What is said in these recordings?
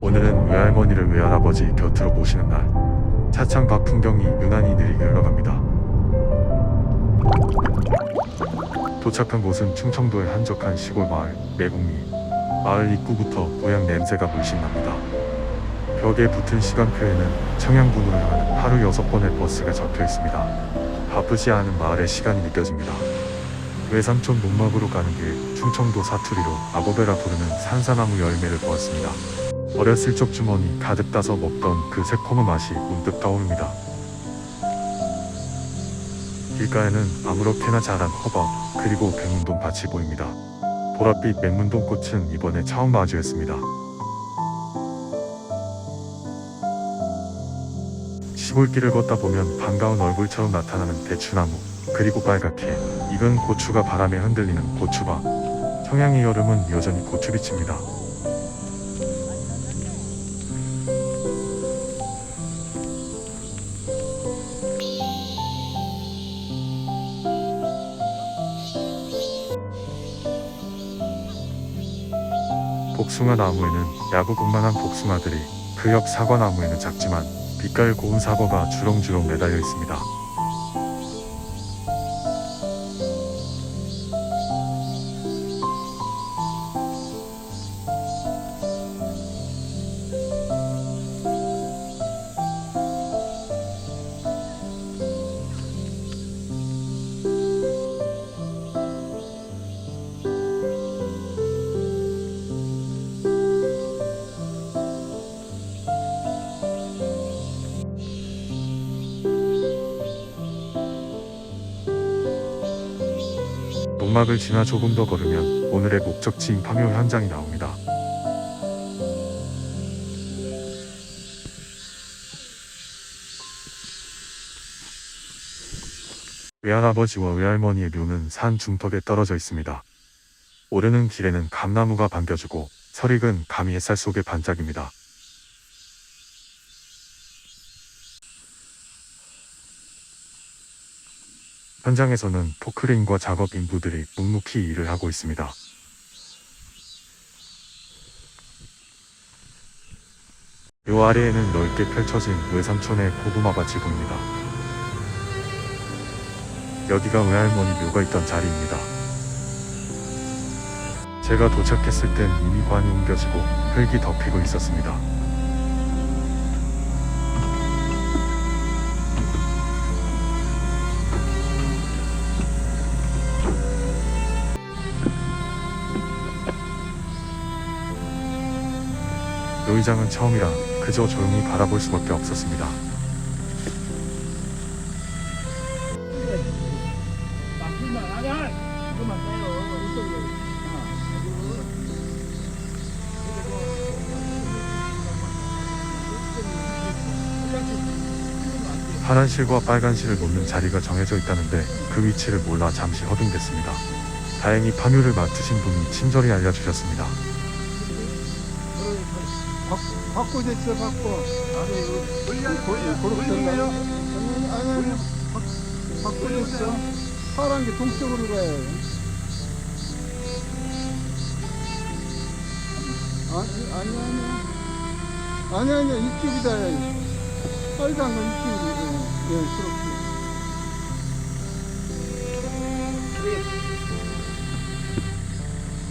오늘은 외할머니를 외할아버지 곁으로 모시는 날. 차창 밖 풍경이 유난히 느리게 흘러갑니다. 도착한 곳은 충청도의 한적한 시골 마을 매곡리. 마을 입구부터 고향 냄새가 물씬 납니다. 벽에 붙은 시간표에는 청양군으로 향하는 하루 6번의 버스가 적혀 있습니다. 바쁘지 않은 마을의 시간이 느껴집니다. 외삼촌 농막으로 가는 길, 충청도 사투리로 아보베라 부르는 산사나무 열매를 보았습니다. 어렸을 적 주머니 가득 따서 먹던 그 새콤한 맛이 문득 떠오릅니다. 길가에는 아무렇게나 자란 호박, 그리고 백문동 밭이 보입니다. 보랏빛 백문동 꽃은 이번에 처음 마주했습니다. 시골길을 걷다 보면 반가운 얼굴처럼 나타나는 대추나무, 그리고 빨갛게 익은 고추가 바람에 흔들리는 고추밭. 청양의 여름은 여전히 고추빛입니다. 복숭아 나무에는 야구공만한 복숭아들이, 그 옆 사과나무에는 작지만 빛깔 고운 사과가 주렁주렁 매달려 있습니다. 농막을 지나 조금 더 걸으면 오늘의 목적지인 파묘 현장이 나옵니다. 외할아버지와 외할머니의 묘는 산 중턱에 떨어져 있습니다. 오르는 길에는 감나무가 반겨주고 설익은 감이 햇살 속에 반짝입니다. 현장에서는 포크레인과 작업 인부들이 묵묵히 일을 하고 있습니다. 요 아래에는 넓게 펼쳐진 외삼촌의 고구마밭이 보입니다. 여기가 외할머니 묘가 있던 자리입니다. 제가 도착했을 땐 이미 관이 옮겨지고 흙이 덮이고 있었습니다. 요이장은 처음이라 그저 조용히 바라볼 수밖에 없었습니다. 파란 실과 빨간 실을 놓는 자리가 정해져 있다는데 그 위치를 몰라 잠시 허둥댔습니다. 다행히 파묘를 맡으신 분이 친절히 알려주셨습니다. 바꿔줬어, 바꿔. 아니, 바꿔줬어. 파란 게 동쪽으로 가요. 아니, 이쪽이다. 빨간 건 이쪽으로. 예,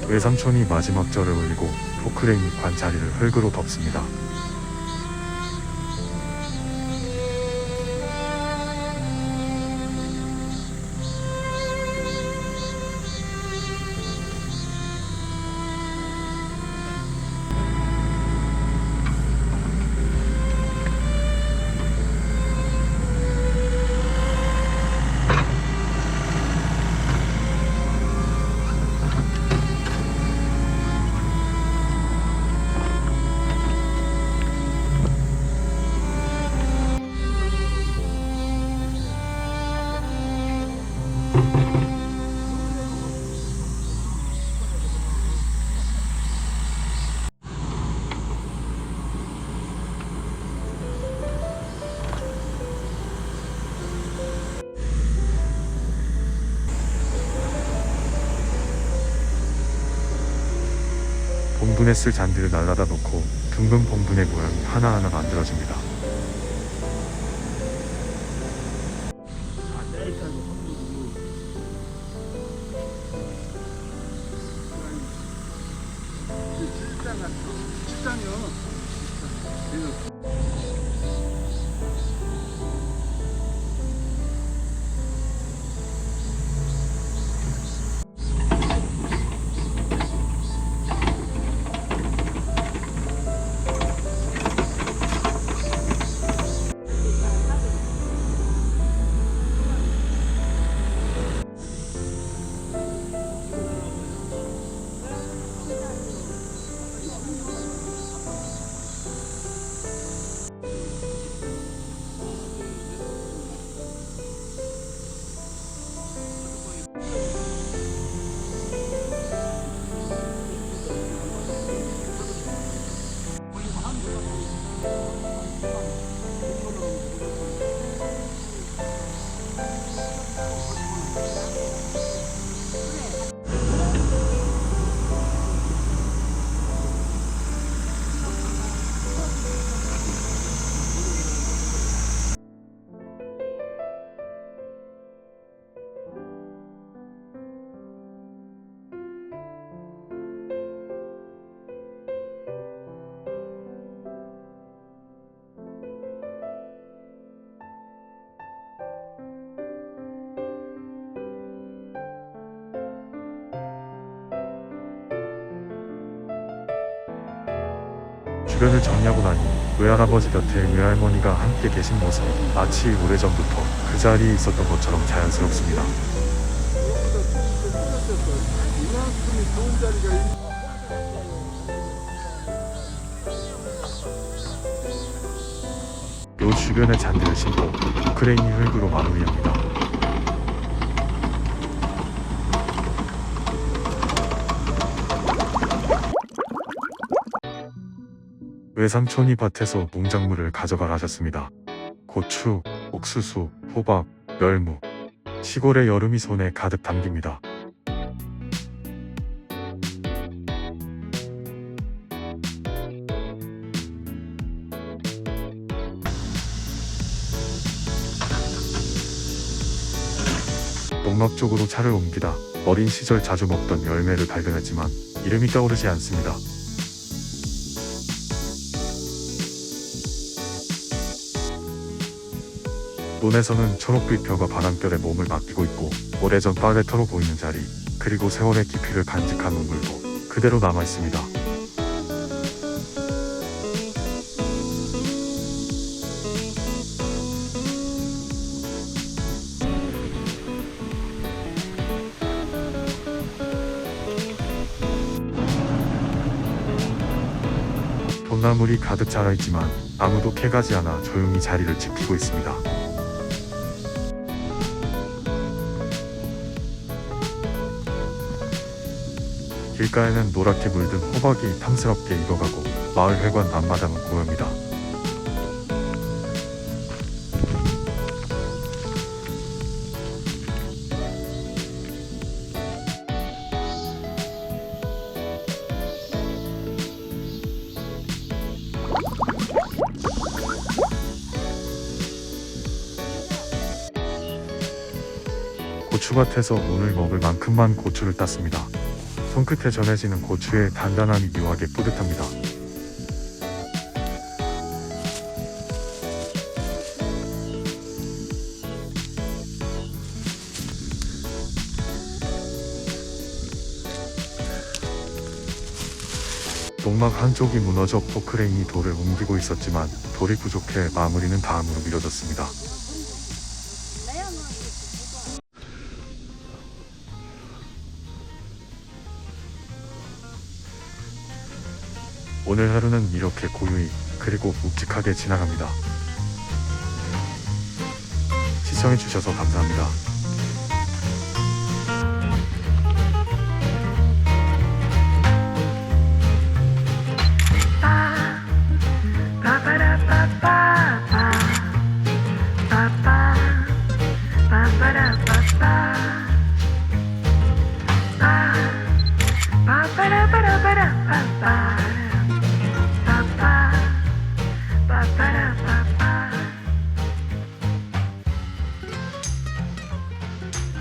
그렇게. 외삼촌이 마지막 절을 올리고 포크레인이 관 자리를 흙으로 덮습니다. 봉분에 쓸 잔디를 날라다 놓고 둥근 봉분의 모양이 하나하나 만들어집니다. 주변을 정리하고 나니 외할아버지 곁에 외할머니가 함께 계신 모습이 마치 오래전부터 그 자리에 있었던 것처럼 자연스럽습니다. 이만큼이 좋은 자리가 요 주변에 잔디를 심고 크레인이 흙으로 마무리합니다. 외삼촌이 밭에서 농작물을 가져가라 하셨습니다. 고추, 옥수수, 호박, 멸무. 시골의 여름이 손에 가득 담깁니다. 농막 쪽으로 차를 옮기다 어린 시절 자주 먹던 열매를 발견했지만 이름이 떠오르지 않습니다. 논에서는 초록빛 벼가 바람결에 몸을 맡기고 있고 오래전 빨래터로 보이는 자리, 그리고 세월의 깊이를 간직한 우물도 그대로 남아있습니다. 봄나물이 가득 자라있지만 아무도 캐가지 않아 조용히 자리를 지키고 있습니다. 길가에는 노랗게 물든 호박이 탐스럽게 익어가고 마을 회관 앞마당은 고요합니다. 고추밭에서 오늘 먹을 만큼만 고추를 땄습니다. 손끝에 전해지는 고추의 단단함이 묘하게 뿌듯합니다. 농막 한쪽이 무너져 포크레인이 돌을 옮기고 있었지만 돌이 부족해 마무리는 다음으로 미뤄졌습니다. 오늘 하루는 이렇게 고요히 그리고 묵직하게 지나갑니다. 시청해주셔서 감사합니다.